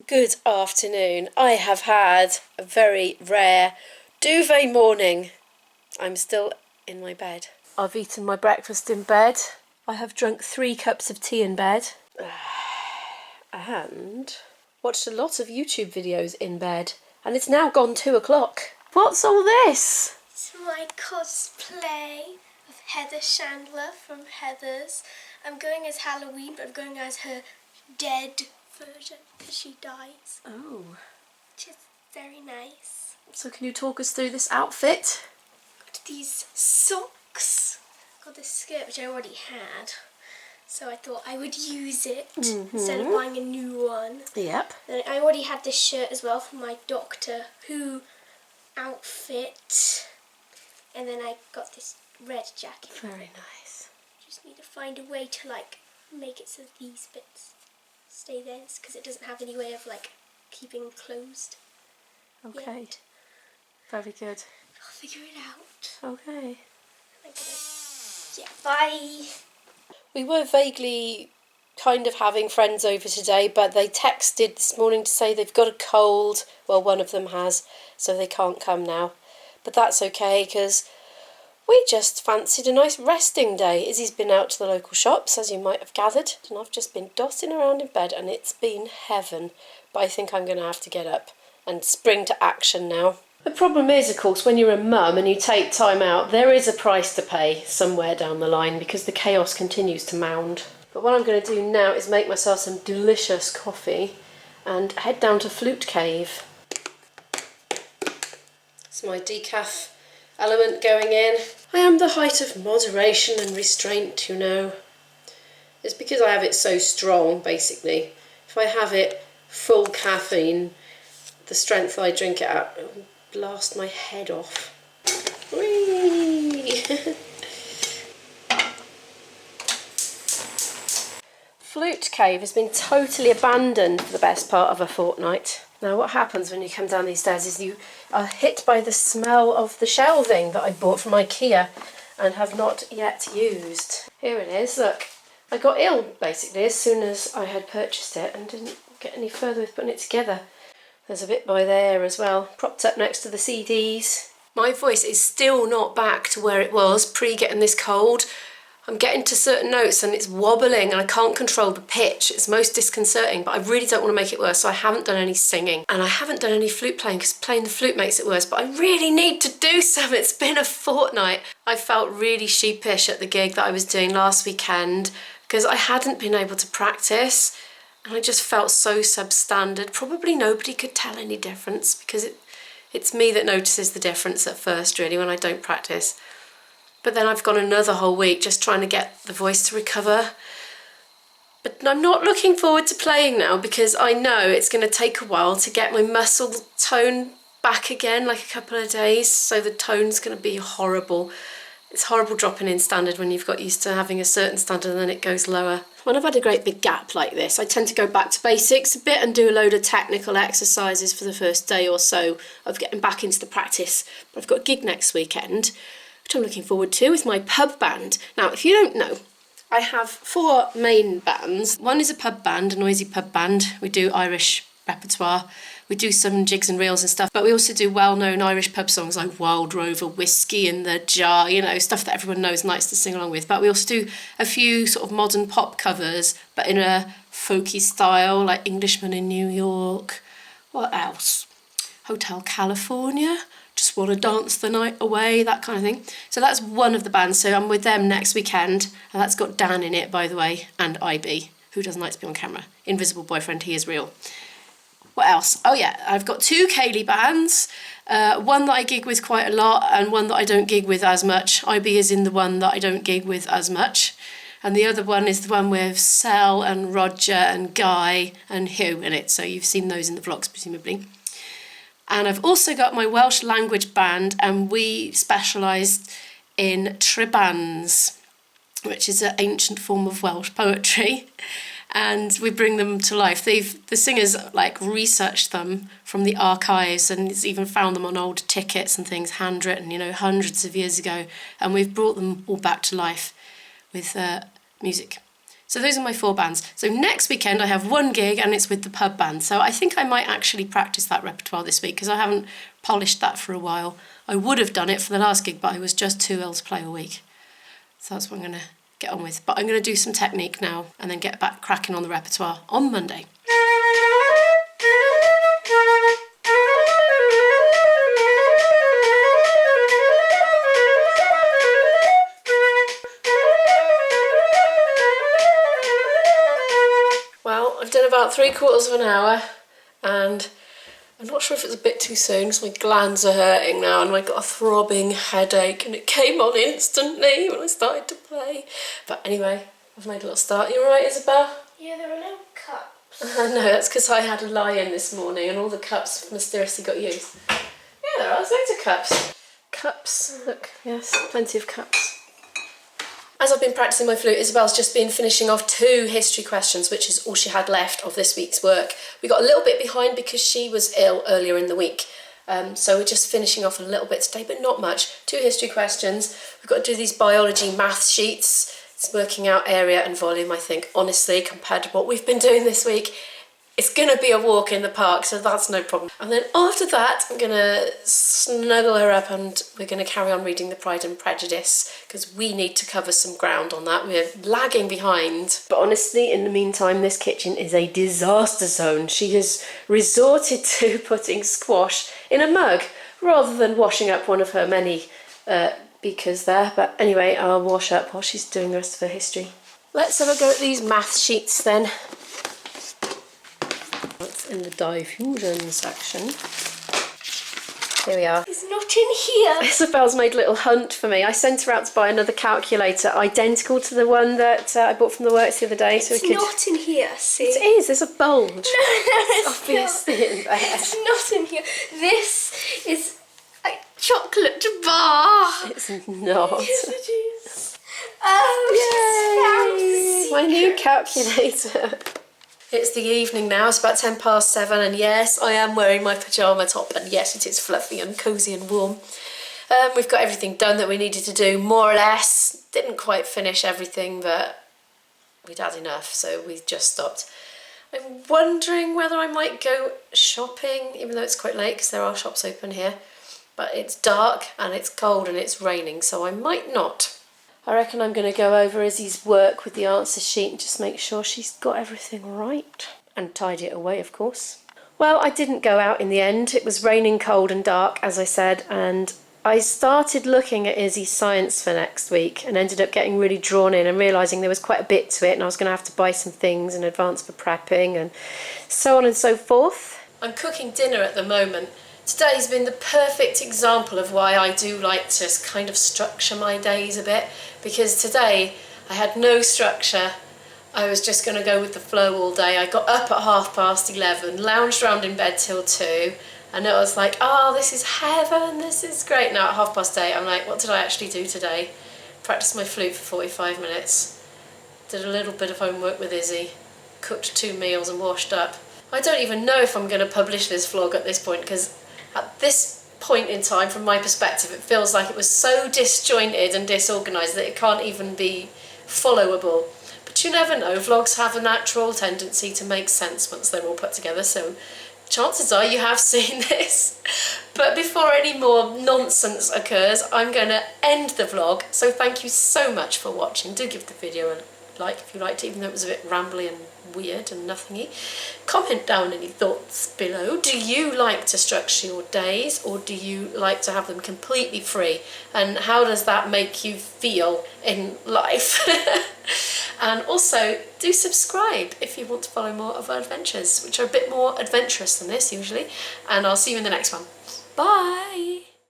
Good afternoon. I have had a very rare duvet morning. I'm still in my bed. I've eaten my breakfast in bed. I have drunk 3 cups of tea in bed. And watched a lot of YouTube videos in bed. And it's now gone 2 o'clock. What's all this? It's my cosplay of Heather Chandler from Heather's. I'm going as Halloween, but I'm going as her dead version because she dies. Oh. Which is very nice. So can you talk us through this outfit? Got these socks. Got this skirt which I already had. So I thought I would use it instead of buying a new one. Yep. Then I already had this shirt as well from my Doctor Who outfit. And then I got this red jacket. Very nice. Just need to find a way to make it so these bits stay there because it doesn't have any way of keeping closed. Okay. Yet. Very good. I'll figure it out. Okay. Yeah, bye. We were vaguely kind of having friends over today, but they texted this morning to say they've got a cold. Well, one of them has, so they can't come now. But that's okay, because we just fancied a nice resting day. Izzy's been out to the local shops, as you might have gathered, and I've just been dotting around in bed, and it's been heaven. But I think I'm going to have to get up and spring to action now. The problem is, of course, when you're a mum and you take time out, there is a price to pay somewhere down the line because the chaos continues to mound. But what I'm going to do now is make myself some delicious coffee and head down to Flute Cave. It's my decaf element going in. I am the height of moderation and restraint, you know. It's because I have it so strong, basically. If I have it full caffeine, the strength I drink it at will blast my head off. Whee! Flute Cave has been totally abandoned for the best part of a fortnight. Now what happens when you come down these stairs is you are hit by the smell of the shelving that I bought from IKEA and have not yet used. Here it is, look. I got ill basically as soon as I had purchased it and didn't get any further with putting it together. There's a bit by there as well, propped up next to the CDs. My voice is still not back to where it was pre-getting this cold. I'm getting to certain notes and it's wobbling and I can't control the pitch. It's most disconcerting, but I really don't want to make it worse, so I haven't done any singing. And I haven't done any flute playing because playing the flute makes it worse, but I really need to do some. It's been a fortnight. I felt really sheepish at the gig that I was doing last weekend because I hadn't been able to practice. And I just felt so substandard. Probably nobody could tell any difference because it's me that notices the difference at first, really, when I don't practice. But then I've gone another whole week just trying to get the voice to recover. But I'm not looking forward to playing now because I know it's going to take a while to get my muscle tone back again, like a couple of days. So the tone's going to be horrible. It's horrible dropping in standard when you've got used to having a certain standard and then it goes lower. When I've had a great big gap like this, I tend to go back to basics a bit and do a load of technical exercises for the first day or so of getting back into the practice. But I've got a gig next weekend, which I'm looking forward to, with my pub band. Now, if you don't know, I have 4 main bands. One is a pub band, a noisy pub band. We do Irish repertoire. We do some jigs and reels and stuff, but we also do well-known Irish pub songs like Wild Rover, Whiskey in the Jar, you know, stuff that everyone knows and likes to sing along with. But we also do a few sort of modern pop covers, but in a folky style, like Englishman in New York. What else? Hotel California. Just want to dance the night away, that kind of thing. So that's one of the bands, so I'm with them next weekend, and that's got Dan in it, by the way, and IB, who doesn't like to be on camera. Invisible boyfriend, he is real. What else? Oh yeah, I've got 2 Ceilidh bands, one that I gig with quite a lot and one that I don't gig with as much. IB is in the one that I don't gig with as much. And the other one is the one with Sel and Roger and Guy and Hugh in it, so you've seen those in the vlogs presumably. And I've also got my Welsh language band, and we specialise in tribans, which is an ancient form of Welsh poetry. And we bring them to life. The singers researched them from the archives and it's even found them on old tickets and things, handwritten, you know, hundreds of years ago. And we've brought them all back to life with music. So those are my 4 bands. So next weekend I have 1 gig and it's with the pub band. So I think I might actually practice that repertoire this week because I haven't polished that for a while. I would have done it for the last gig, but I was just too ill to play all week. So that's what I'm going to get on with. But I'm going to do some technique now and then get back cracking on the repertoire on Monday. Well, I've done about 3/4 of an hour and I'm not sure if it's a bit too soon because my glands are hurting now and I got a throbbing headache and it came on instantly when I started to play. But anyway, I've made a little start. You alright, Isabel? Yeah, there are no cups. No, that's because I had a lie-in this morning and all the cups mysteriously got used. Yeah, there are loads of cups. Cups, look, yes, plenty of cups. As I've been practicing my flute, Isabel's just been finishing off 2 history questions, which is all she had left of this week's work. We got a little bit behind because she was ill earlier in the week. So we're just finishing off a little bit today, but not much. 2 history questions. We've got to do these biology math sheets. It's working out area and volume, I think. Honestly, compared to what we've been doing this week, it's going to be a walk in the park, so that's no problem. And then after that, I'm going to snuggle her up and we're going to carry on reading the Pride and Prejudice because we need to cover some ground on that. We're lagging behind. But honestly, in the meantime, this kitchen is a disaster zone. She has resorted to putting squash in a mug rather than washing up one of her many beakers there. But anyway, I'll wash up while she's doing the rest of her history. Let's have a go at these math sheets then. That's in the diffusion section. Here we are. It's not in here. Isabel's made a little hunt for me. I sent her out to buy another calculator identical to the one that I bought from the works the other day. So It's not in here, see? It is, there's a bulge. No, it's Obviously not. in there. It's not in here. This is a chocolate bar. It's not. Yes, it is. Oh, she's fancy. My new calculator. It's the evening now, it's about 7:10 and yes, I am wearing my pyjama top and yes, it is fluffy and cosy and warm. We've got everything done that we needed to do, more or less. Didn't quite finish everything, but we'd had enough, so we just stopped. I'm wondering whether I might go shopping, even though it's quite late because there are shops open here. But it's dark and it's cold and it's raining, so I might not. I reckon I'm going to go over Izzy's work with the answer sheet and just make sure she's got everything right. And tidy it away, of course. Well, I didn't go out in the end. It was raining, cold and dark, as I said, and I started looking at Izzy's science for next week and ended up getting really drawn in and realising there was quite a bit to it and I was going to have to buy some things in advance for prepping and so on and so forth. I'm cooking dinner at the moment. Today's been the perfect example of why I do like to kind of structure my days a bit, because today I had no structure. I was just going to go with the flow all day. I got up at 11:30, lounged around in bed till 2, and it was like, oh, this is heaven, this is great. Now at 8:30, I'm like, what did I actually do today? Practiced my flute for 45 minutes, did a little bit of homework with Izzy, cooked 2 meals and washed up. I don't even know if I'm going to publish this vlog at this point, because at this point in time, from my perspective, it feels like it was so disjointed and disorganised that it can't even be followable. But you never know, vlogs have a natural tendency to make sense once they're all put together, so chances are you have seen this. But before any more nonsense occurs, I'm going to end the vlog, so thank you so much for watching. Do give the video a like if you liked it, even though it was a bit rambly and weird and nothingy. Comment down any thoughts below. Do you like to structure your days, or do you like to have them completely free? And how does that make you feel in life? And also, do subscribe if you want to follow more of our adventures, which are a bit more adventurous than this usually. And I'll see you in the next one. Bye!